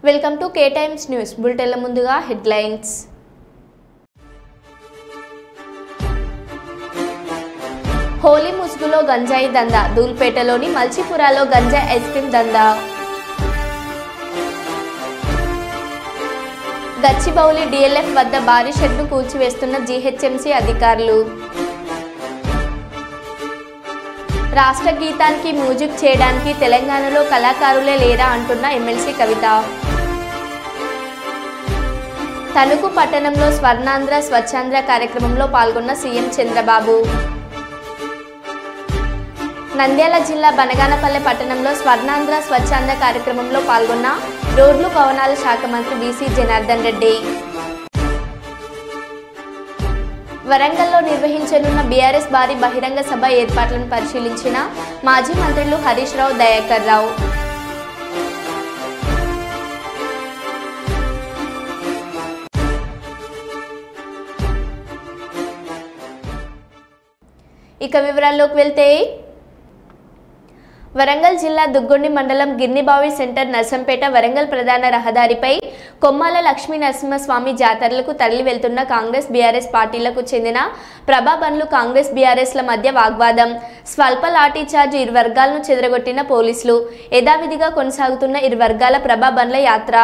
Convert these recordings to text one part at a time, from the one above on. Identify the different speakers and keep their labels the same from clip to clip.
Speaker 1: Welcome to K Times news బులెటిన్ల ముందుగా headlines. Holi ముసుగులో గంజాయి దందా, దూల్పేటలోని మల్చిపురాలో గంజాయి ఐస్ క్రీమ్ దందా. గచ్చిబౌలి డిఎల్ఎఫ్ వద్ద భారీ షెడ్ను కూల్చివేస్తున్న జీహెచ్ఎంసీ అధికారులు. రాష్ట్ర గీతానికి మ్యూజిక్ చేయడానికి తెలంగాణలో కళాకారులే లేరా అంటున్న ఎమ్మెల్సీ కవిత. తణుకు పట్టణంలో స్వర్ణాంధ్ర స్వచ్ఛాంధ్ర కార్యక్రమంలో పాల్గొన్న సీఎం చంద్రబాబు. నంద్యాల జిల్లా బనగానపల్లె పట్టణంలో స్వర్ణాంధ్ర స్వచ్ఛాంధ్ర కార్యక్రమంలో పాల్గొన్న రోడ్లు భవనాల శాఖ మంత్రి బీసీ జనార్దన్ రెడ్డి. వరంగల్లో నిర్వహించనున్న బీఆర్ఎస్ భారీ బహిరంగ సభ ఏర్పాట్లను పరిశీలించిన మాజీ మంత్రులు హరీష్ రావు, దయాకర్ రావు. ఇక వివరాల్లోకి వెళ్తే, వరంగల్ జిల్లా దుగ్గొండి మండలం గిర్నిబావి సెంటర్ నర్సంపేట వరంగల్ ప్రధాన రహదారిపై కొమ్మాల లక్ష్మీ నరసింహస్వామి జాతరలకు తరలి వెళ్తున్న కాంగ్రెస్ బీఆర్ఎస్ పార్టీలకు చెందిన ప్రభాబండ్లు కాంగ్రెస్ బీఆర్ఎస్ల మధ్య వాగ్వాదం. స్వల్ప లాఠీచార్జ్ ఇరు వర్గాలను చెదరగొట్టిన పోలీసులు. యథావిధిగా కొనసాగుతున్న ఇరు వర్గాల ప్రభాబండ్ల యాత్ర.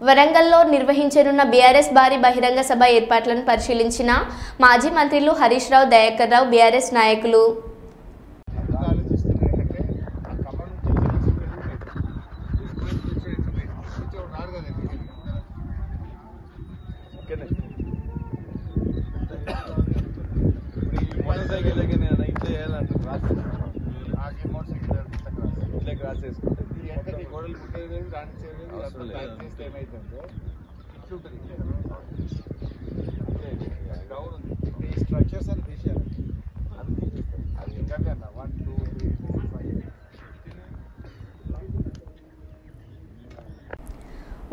Speaker 1: వరంగల్లో నిర్వహించనున్న బీఆర్ఎస్ భారీ బహిరంగ సభ ఏర్పాట్లను పరిశీలించిన మాజీ మంత్రులు హరీష్ రావు, దయాకర్ రావు, బీఆర్ఎస్ నాయకులు.
Speaker 2: मोटरसाइकिल लेके नहीं आना, इतने यार आगे मोटरसाइकिल క్రాస్ చేసుకుంటుంది గోడలు పుట్టేది రాణించేది ఏమైతుందో ఇట్లుంటుంది గ్రౌండ్ ఉంది ఈ స్ట్రక్చర్స్ అని తీసేయాలి అది తీసేస్తారు అది ఇంకా అన్న 1 2 3 4 5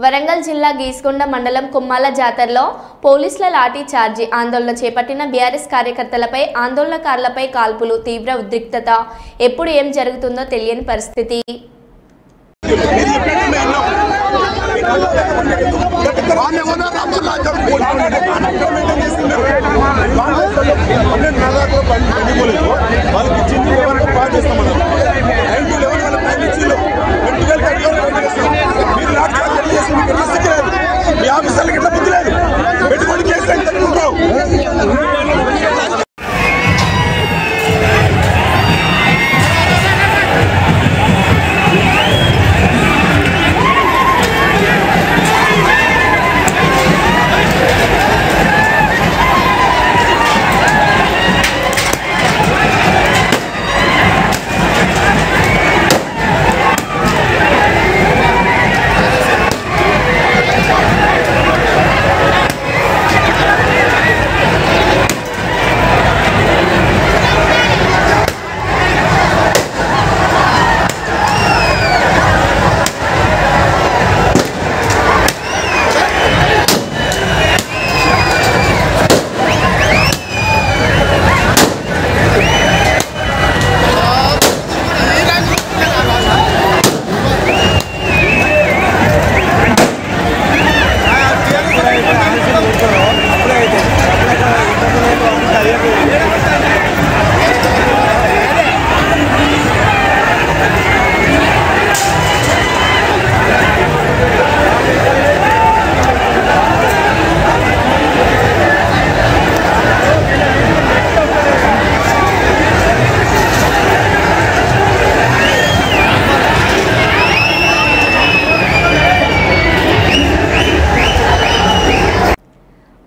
Speaker 1: వరంగల్ జిల్లా గీసుకొండ మండలం కొమ్మాల జాతరలో పోలీసుల లాఠీ చార్జీ ఆందోళన చేపట్టిన బీఆర్ఎస్ కార్యకర్తలపై ఆందోళనకారులపై కాల్పులు తీవ్ర ఉద్రిక్తత ఎప్పుడు ఏం జరుగుతుందో తెలియని పరిస్థితి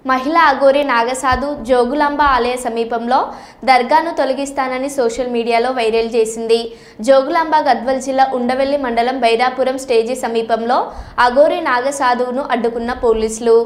Speaker 1: మహిళా అఘోరి నాగసాధు జోగులాంబ ఆలయ సమీపంలో దర్గాను తొలగిస్తానని సోషల్ మీడియాలో వైరల్ చేసింది. జోగులాంబ గద్వాల్ జిల్లా ఉండవెల్లి మండలం బైరాపురం స్టేజీ సమీపంలో అఘోరి నాగసాధువును అడ్డుకున్న పోలీసులు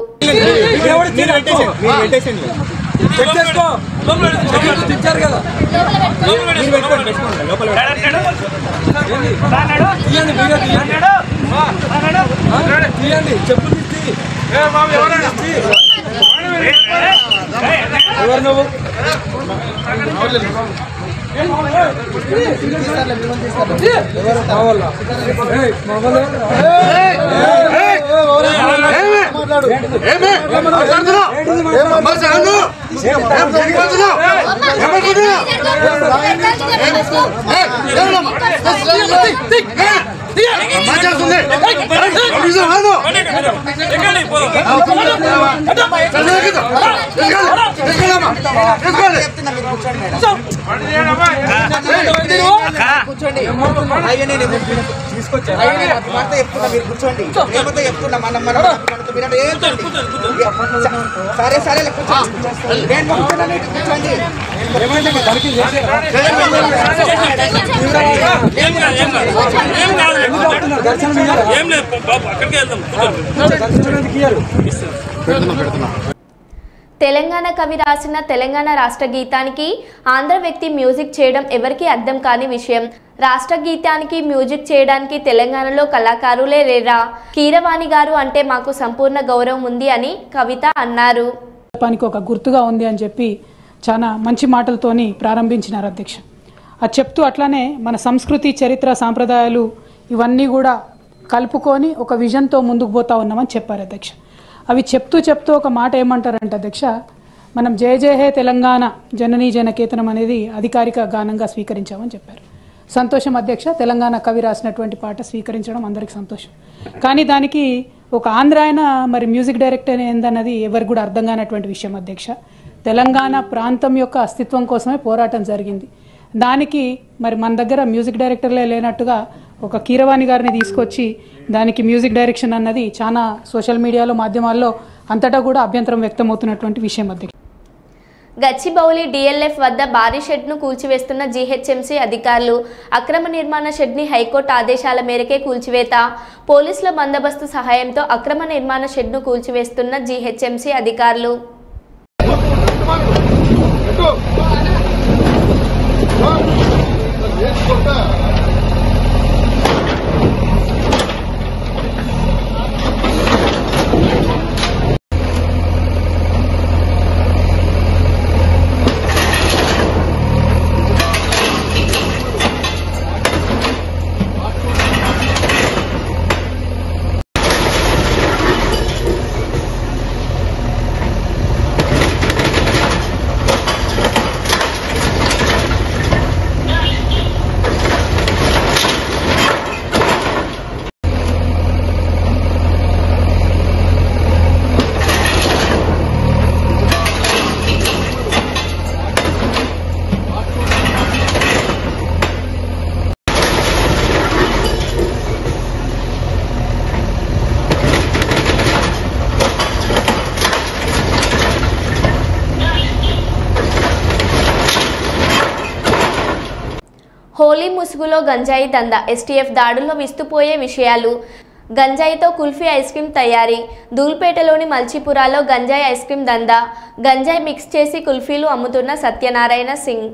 Speaker 3: సరే సరే
Speaker 1: తెలంగాణ కవి రాసిన తెలంగాణ రాష్ట్ర గీతానికి ఆంధ్ర వ్యక్తి మ్యూజిక్ చేయడం ఎవరికీ అర్థం కాని విషయం. రాష్ట్ర గీతానికి మ్యూజిక్ చేయడానికి తెలంగాణలో కళాకారులే లేరా? కీరవాణి గారు అంటే మాకు సంపూర్ణ గౌరవం ఉంది అని కవిత అన్నారు.
Speaker 4: ఒక గుర్తుగా ఉంది అని చెప్పి చాలా మంచి మాటలతోని ప్రారంభించినారు అధ్యక్ష. అది చెప్తూ అట్లానే మన సంస్కృతి చరిత్ర సాంప్రదాయాలు ఇవన్నీ కూడా కలుపుకొని ఒక విజన్తో ముందుకు పోతా ఉన్నామని చెప్పారు అధ్యక్ష. అవి చెప్తూ ఒక మాట ఏమంటారంటే అధ్యక్ష, మనం జయ జయ హే తెలంగాణ జననీ జనకేతనం అనేది అధికారిక గానంగా స్వీకరించామని చెప్పారు. సంతోషం అధ్యక్ష, తెలంగాణ కవి రాసినటువంటి పాట స్వీకరించడం అందరికి సంతోషం. కానీ దానికి ఒక ఆంధ్ర ఆయన మరి మ్యూజిక్ డైరెక్టర్ ఏందన్నది ఎవరికి కూడా అర్థం కానటువంటి విషయం అధ్యక్ష. తెలంగాణ ప్రాంతం యొక్క అస్తిత్వం కోసమే పోరాటం జరిగింది. దానికి మరి మన దగ్గర మ్యూజిక్ డైరెక్టర్లే లేనట్టుగా ఒక కీరవాణి గారిని తీసుకొచ్చి దానికి మ్యూజిక్ డైరెక్షన్ అన్నది చాలా సోషల్ మీడియాలో మాధ్యమాల్లో అంతటా కూడా అభ్యంతరం వ్యక్తమవుతున్నటువంటి విషయం అధ్యక్ష.
Speaker 1: గచ్చిబౌలి డిఎల్ఎఫ్ వద్ద భారీ షెడ్ను కూల్చివేస్తున్న జీహెచ్ఎంసీ అధికారులు. అక్రమ నిర్మాణ షెడ్ని హైకోర్టు ఆదేశాల మేరకే కూల్చివేత. పోలీసుల బందోబస్తు సహాయంతో అక్రమ నిర్మాణ షెడ్ను కూల్చివేస్తున్న జీహెచ్ఎంసీ అధికారులు. హోలీ ముసుగులో గంజాయి దందా. ఎస్టీఎఫ్ దాడుల్లో విస్తుపోయే విషయాలు. గంజాయితో కుల్ఫీ ఐస్ క్రీమ్ తయారీ. దూల్పేటలోని మల్చిపురాలో గంజాయి ఐస్ క్రీమ్ దందా. గంజాయి మిక్స్ చేసి కుల్ఫీలు అమ్ముతున్న సత్యనారాయణ సింగ్.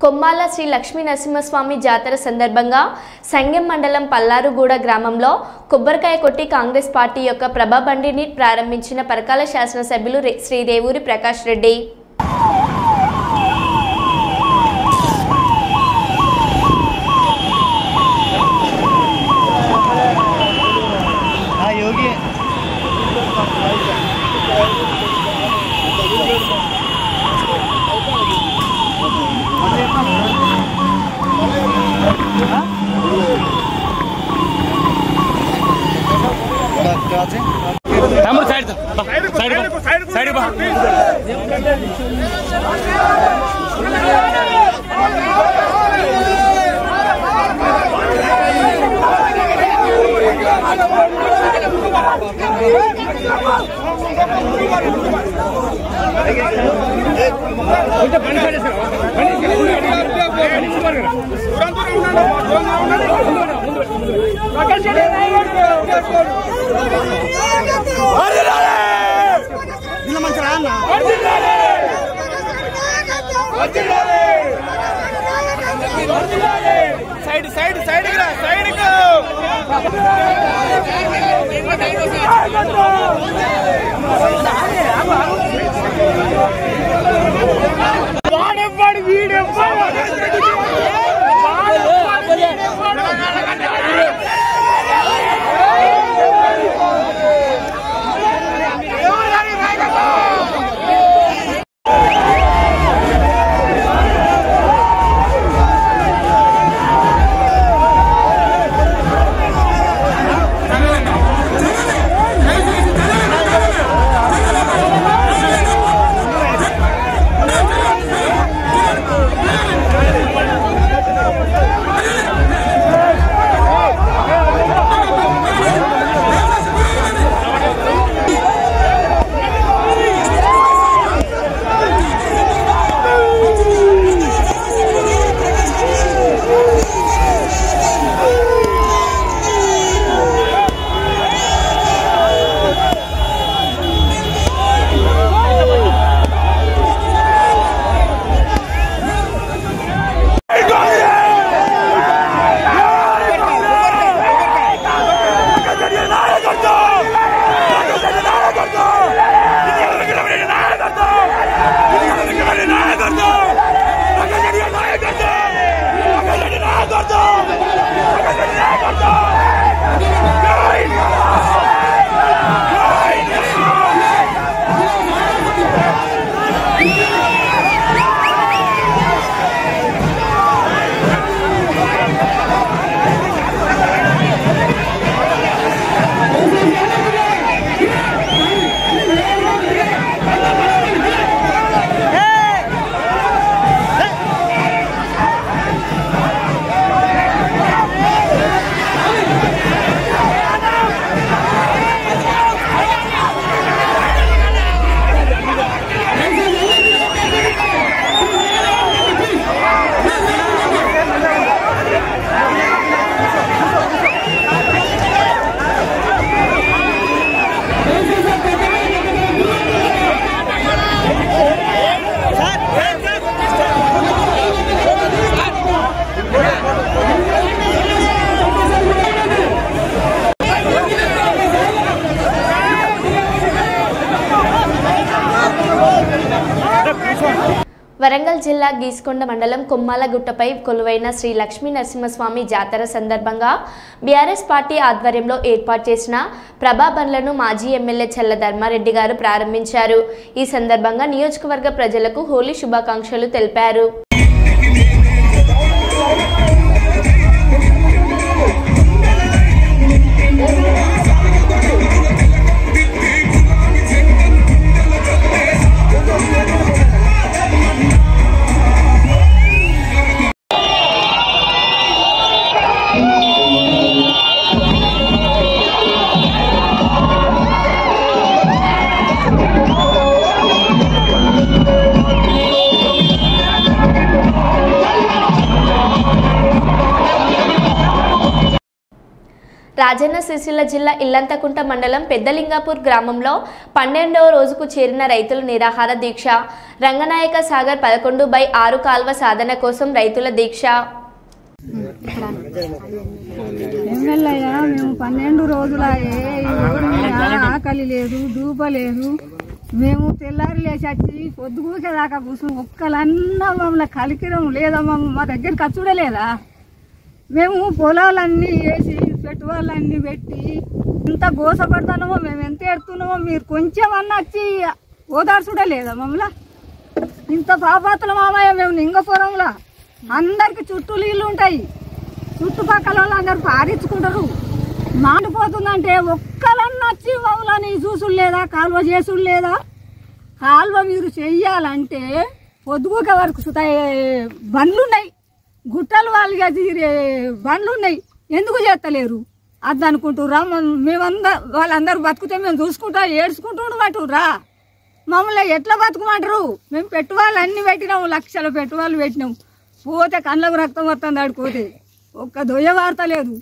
Speaker 1: కొమ్మాల శ్రీ లక్ష్మీ నరసింహస్వామి జాతర సందర్భంగా సంగెం మండలం పల్లారుగూడ గ్రామంలో కొబ్బరికాయ కొట్టి కాంగ్రెస్ పార్టీ యొక్క ప్రభా బండిని ప్రారంభించిన పరకాల శాసనసభ్యులు శ్రీ రేవూరి ప్రకాష్ రెడ్డి. వరంగల్ జిల్లా గీసుకొండ మండలం కొమ్మాలగుట్టపై కొలువైన శ్రీ లక్ష్మీ నరసింహస్వామి జాతర సందర్భంగా బీఆర్ఎస్ పార్టీ ఆధ్వర్యంలో ఏర్పాటు చేసిన ప్రభా బండ్లను మాజీ ఎమ్మెల్యే చల్ల ధర్మారెడ్డి గారు ప్రారంభించారు. ఈ సందర్భంగా నియోజకవర్గ ప్రజలకు హోలీ శుభాకాంక్షలు తెలిపారు. రాజన్న సిరిసిల్ల జిల్లా ఇల్లంతకుంట మండలం పెద్దలింగాపూర్ గ్రామంలో 12వ రోజుకు చేరిన రైతుల నిరాహార దీక్ష. రంగనాయక సాగర్ 11/6 కాల్వ సాధన కోసం రైతుల దీక్ష.
Speaker 5: ఎమ్మెల్యే మేము 12 రోజుల ఆకలి లేదు, దూప లేదు. మేము తెల్లారి లేచి వచ్చి పొద్దుగూసేదాకా కూర్చుని ఒక్కలన్నా మమ్మల్ని కలికిరం లేదా, మా దగ్గర ఖర్చుడే లేదా. మేము పొలాలన్నీ వేసి పెట్టుబడులన్నీ పెట్టి ఎంత గోసపడుతున్నామో, మేము ఎంత ఎడుతున్నామో మీరు కొంచెం అన్నా వచ్చి ఓదార్చుడే లేదా మమ్మల్ని. ఇంత పాపాతుల మామయ్య మేము నింగపురంలో అందరికి చుట్టూ నీళ్ళు ఉంటాయి, చుట్టుపక్కల వాళ్ళు అందరు పారించుకుంటారు. మాడిపోతుందంటే ఒక్కలన్నా వచ్చి మమ్మల్ని చూసుడు లేదా, కాలువ చేసుడు లేదా. కాలువ మీరు చెయ్యాలంటే పొద్దుగూక వరకు బండ్లున్నాయి, గుట్టలు వాళ్ళకి బండ్లున్నాయి, ఎందుకు చేస్తలేరు అది అనుకుంటుర్రా. వాళ్ళందరూ బతుకుతే మేము చూసుకుంటా ఏడ్చుకుంటుండమంటుర్రా. మమ్మల్ని ఎట్లా బతుకుమంటారు. మేము పెట్టుబడులు అన్ని పెట్టినాము, లక్షల పెట్టుబడులు పెట్టినాము. పోతే కళ్ళకు రక్తం వస్తుంది ఆడిపోతే ఒక్క దొయ్య వార్త లేదు.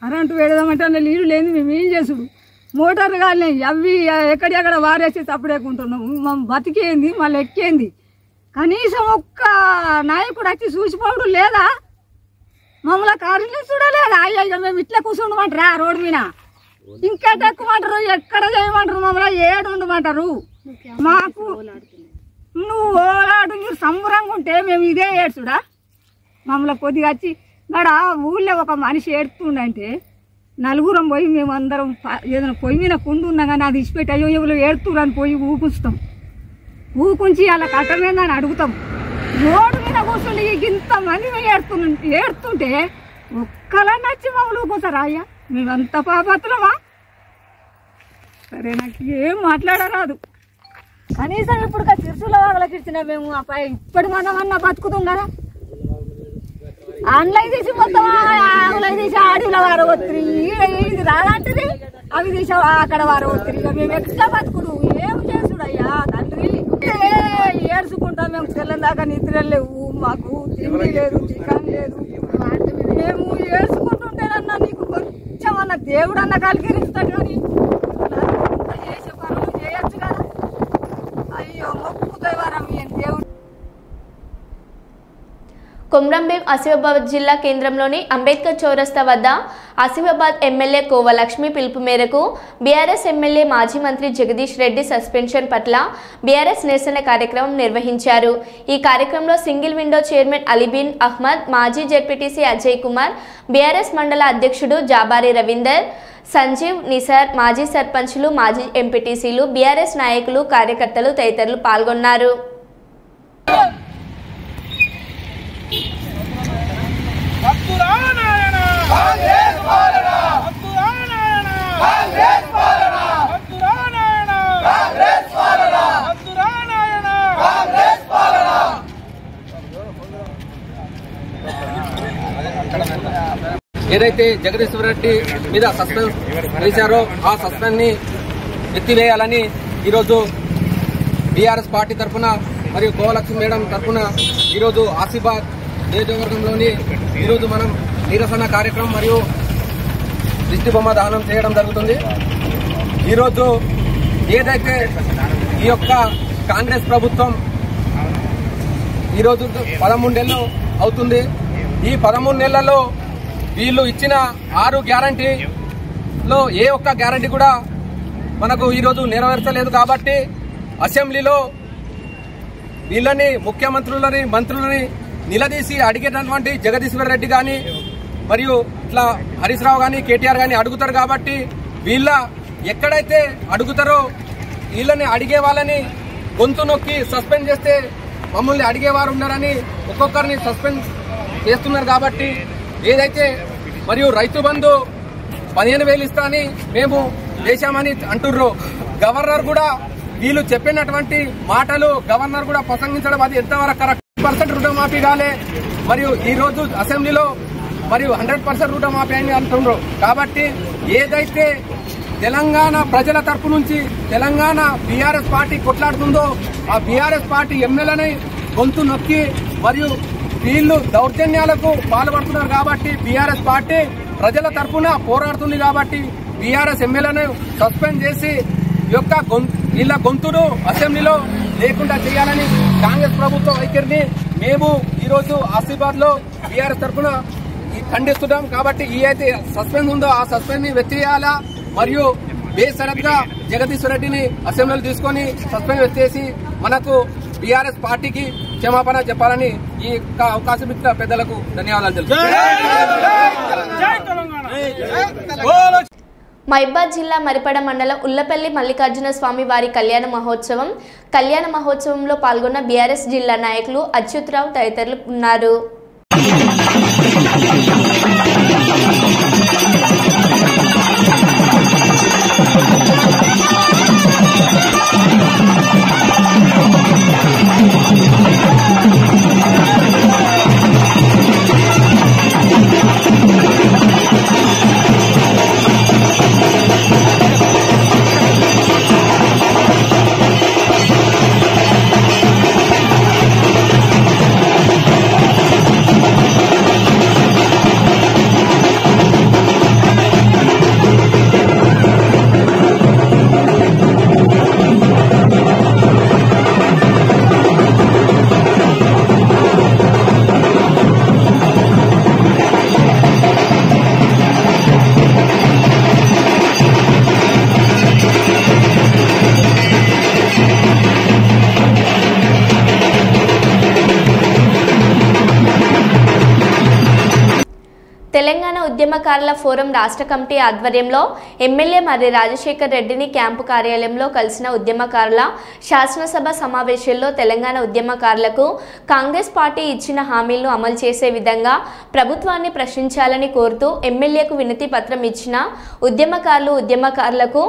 Speaker 5: కరెంటు పెడదామంటే నీళ్ళు లేదు, మేము ఏం చేసుడు. మోటార్లు కాలినాయి, అవి ఎక్కడెక్కడ వారేసి తప్పుడేకుంటున్నాము. మేము బతికేంది మళ్ళీ ఎక్కేంది. కనీసం ఒక్క నాయకుడు వచ్చి చూసిపోవడం లేదా, మమ్మల్ని కారుని చూడలేదా. అయ్యో మేము ఇట్లా కూర్చుండమంటారా రోడ్డు మీద, ఇంకెట్ ఎక్కుమంటారు, ఎక్కడ చేయమంటారు, మమ్మల్ని ఏడు ఉండమంటారు. మాకు నువ్వు ఓలాడు మీరు సంబరంగా ఉంటే మేము ఇదే ఏడ్చుడా. మమ్మల్ని కొద్దిగా వచ్చి గడ ఊళ్ళో ఒక మనిషి ఏడుతుండంటే నలుగురం పోయి మేము అందరం ఏదైనా పొయ్యి మీద కుండు ఉన్నా కానీ అది ఇచ్చిపెట్టి అయ్యో ఎవరు ఏడుతురని పోయి ఊకుంచుతాం. ఊకుంచి అలా కట్టమేందని అడుగుతాం. రోడ్డు మీద కూర్చుండి ఇంతమంది ఏడుతుంటే ఒక్కలా నచ్చి మమ్మల్ని ఊకుంటారా అయ్యా. మేమంత పాపతులమా. సరే నాకు ఏం మాట్లాడరాదు. కనీసం ఇప్పుడు చిరుసుల వాళ్ళకి ఇచ్చిన మేము ఇప్పటి మనమన్నా బతుకుతాం కదా. ఆన్లైన్ తీసి మొత్తం ఆన్లైన్ తీసి ఆడిలో వారవత్రి ఇది రాదంటది, అవి తీసి అక్కడ వారవత్రి. ఇక మేము ఎట్లా బతుకుడు ఏం చేసుడు అయ్యా తండ్రి. ఏడ్చుకుంటాం మేము. తెల్లని దాకా నిద్ర లేవు, మాకు తిండి లేదు, చికెన్ లేదు. మేము ఏడ్చుకుంటుంటేనన్నా నీకు కొంచెం అన్న దేవుడు అన్న కలిగిరిస్తాడు కానీ చేసే పనులు చేయొచ్చు కదా. అయ్యో మొక్కుతాయి వారం దేవుడు.
Speaker 1: కొమ్రంభీం ఆసిఫాబాద్ జిల్లా కేంద్రంలోని అంబేద్కర్ చౌరస్తా వద్ద ఆసిఫాబాద్ ఎమ్మెల్యే కోవ లక్ష్మి పిలుపు మేరకు బీఆర్ఎస్ ఎమ్మెల్యే మాజీ మంత్రి జగదీష్ రెడ్డి సస్పెన్షన్ పట్ల బీఆర్ఎస్ నిరసన కార్యక్రమం నిర్వహించారు. ఈ కార్యక్రమంలో single window chairman Ali bin Ahmed, మాజీ జెడ్పీటీసీ అజయ్ కుమార్, బీఆర్ఎస్ మండల అధ్యక్షుడు జాబారి రవీందర్, సంజీవ్, నిసార్, మాజీ సర్పంచ్లు, మాజీ ఎంపీటీసీలు, బీఆర్ఎస్ నాయకులు, కార్యకర్తలు తదితరులు పాల్గొన్నారు.
Speaker 6: ఏదైతే జగదీశ్వర్ రెడ్డి మీద సస్పెన్స్ వేశారో ఆ సస్పెన్స్ ని ఎత్తివేయాలని ఈరోజు బీఆర్ఎస్ పార్టీ తరఫున మరియు కోవలక్ష్మి మేడం తరఫున ఈరోజు ఆసిఫాబాద్ నియోజకవర్గంలోని ఈరోజు మనం నిరసన కార్యక్రమం మరియు దిష్టి బొమ్మ దహనం చేయడం జరుగుతుంది. ఈరోజు ఏదైతే ఈ యొక్క కాంగ్రెస్ ప్రభుత్వం ఈరోజు 13 నెలలు అవుతుంది. ఈ 13 నెలలలో వీళ్ళు ఇచ్చిన 6 గ్యారంటీలో ఏ ఒక్క గ్యారంటీ కూడా మనకు ఈరోజు నెరవేర్చలేదు. కాబట్టి అసెంబ్లీలో వీళ్ళని ముఖ్యమంత్రులని మంత్రులని నిలదీసి అడిగేటటువంటి జగదీశ్వర్ రెడ్డి గాని మరియు ఇట్లా హరీష్ రావు గాని కేటీఆర్ గాని అడుగుతారు కాబట్టి వీళ్ళ ఎక్కడైతే అడుగుతారో వీళ్ళని అడిగే వాళ్ళని గొంతు నొక్కి సస్పెండ్ చేస్తే మమ్మల్ని అడిగేవారు ఉన్నారని ఒక్కొక్కరిని సస్పెండ్ చేస్తున్నారు కాబట్టి ఏదైతే మరియు రైతు బంధు 15,000 ఇస్తానని మేము చేశామని అంటుర్రు. గవర్నర్ కూడా వీళ్ళు చెప్పినటువంటి మాటలు గవర్నర్ కూడా ప్రసంగించడం అది ఎంతవరకు కరెక్ట్. 100% రుణమాఫీ కాలే మరియు ఈ రోజు అసెంబ్లీలో మరియు 100% రుణమాఫీ అని అంటున్నారు. కాబట్టి ఏదైతే తెలంగాణ ప్రజల తరపు నుంచి తెలంగాణ బీఆర్ఎస్ పార్టీ కొట్లాడుతుందో ఆ బీఆర్ఎస్ పార్టీ ఎమ్మెల్యేని గొంతు నొక్కి మరియు వీళ్ళు దౌర్జన్యాలకు పాల్పడుతున్నారు కాబట్టి బీఆర్ఎస్ పార్టీ ప్రజల తరఫున పోరాడుతుంది కాబట్టి బీఆర్ఎస్ ఎమ్మెల్యేను సస్పెండ్ చేసి వీళ్ళ గొంతును అసెంబ్లీలో లేకుండా చేయాలని కాంగ్రెస్ ప్రభుత్వ వైఖరిని మేము ఈరోజు ఆసిఫాబాద్ లో బీఆర్ఎస్ తరఫున ఖండిస్తున్నాం. కాబట్టి ఈ అయితే సస్పెండ్ ఉందో ఆ సస్పెండ్ ని వెత్తివేయాలా మరియు బేసరగ్గా జగదీశ్వర్ రెడ్డిని అసెంబ్లీలో తీసుకొని సస్పెండ్ ఎత్తేసి మనకు బీఆర్ఎస్ పార్టీకి క్షమాపణ చెప్పాలని ఈ అవకాశం ఇచ్చిన పెద్దలకు ధన్యవాదాలు తెలుపుతున్నాను.
Speaker 1: మహబూబాబాద్ జిల్లా మరిపడ మండలం ఉల్లపల్లి మల్లికార్జున స్వామి వారి కళ్యాణ మహోత్సవంలో పాల్గొన్న బీఆర్ఎస్ జిల్లా నాయకులు అచ్యుతరావు తదితరులు ఉన్నారు. తెలంగాణ ఉద్యమకారుల ఫోరం రాష్ట్ర కమిటీ ఆధ్వర్యంలో ఎమ్మెల్యే మర్రి రాజశేఖర్ రెడ్డిని క్యాంపు కార్యాలయంలో కలిసిన ఉద్యమకారుల శాసనసభ సమావేశంలో తెలంగాణ ఉద్యమకారులకు కాంగ్రెస్ పార్టీ ఇచ్చిన హామీలను అమలు చేసే విధంగా ప్రభుత్వాన్ని ప్రశ్నించాలని కోరుతూ ఎమ్మెల్యేకు వినతి పత్రం ఇచ్చిన ఉద్యమకారులకు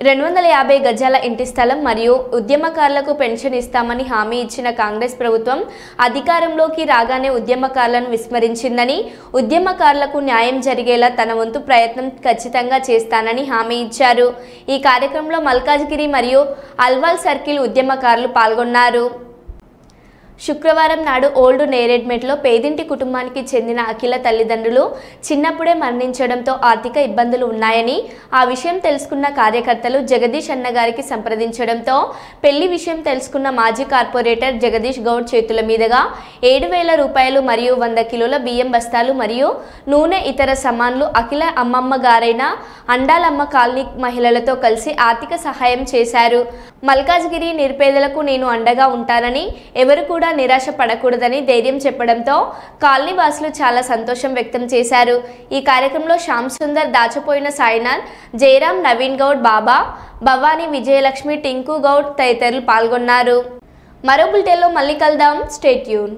Speaker 1: 250 గజాల ఇంటి స్థలం మరియు ఉద్యమకారులకు పెన్షన్ ఇస్తామని హామీ ఇచ్చిన కాంగ్రెస్ ప్రభుత్వం అధికారంలోకి రాగానే ఉద్యమకారులను విస్మరించిందని ఉద్యమకారులకు న్యాయం జరిగేలా తన వంతు ప్రయత్నం ఖచ్చితంగా చేస్తానని హామీ ఇచ్చారు. ఈ కార్యక్రమంలో మల్కాజ్గిరి మరియు అల్వాల్ సర్కిల్ ఉద్యమకారులు పాల్గొన్నారు. శుక్రవారం నాడు ఓల్డ్ నేరేడ్మెట్లో పేదింటి కుటుంబానికి చెందిన అఖిల తల్లిదండ్రులు చిన్నప్పుడే మరణించడంతో ఆర్థిక ఇబ్బందులు ఉన్నాయని ఆ విషయం తెలుసుకున్న కార్యకర్తలు జగదీష్ అన్నగారికి సంప్రదించడంతో పెళ్లి విషయం తెలుసుకున్న మాజీ కార్పొరేటర్ జగదీష్ గౌడ్ చేతుల మీదుగా 7,000 రూపాయలు మరియు 100 కిలోల బియ్యం బస్తాలు మరియు నూనె ఇతర సామాన్లు అఖిల అమ్మమ్మ గారైన అండాలమ్మ కాలనీ మహిళలతో కలిసి ఆర్థిక సహాయం చేశారు. మల్కాజ్గిరి నిరుపేదలకు నేను అండగా ఉంటానని ఎవరు కూడా నిరాశ పడకూడదని ధైర్యం చెప్పడంతో కాలనీ వాసులు చాలా సంతోషం వ్యక్తం చేశారు. ఈ కార్యక్రమంలో శ్యామ్ సుందర్, దాచపోయిన సాయినాథ్, జయరాం, నవీన్ గౌడ్, బాబా, భవానీ, విజయలక్ష్మి, టింకు గౌడ్ తదితరులు పాల్గొన్నారు. మరో బులెటిన్లో మళ్ళీ కలుద్దాం. Stay tune.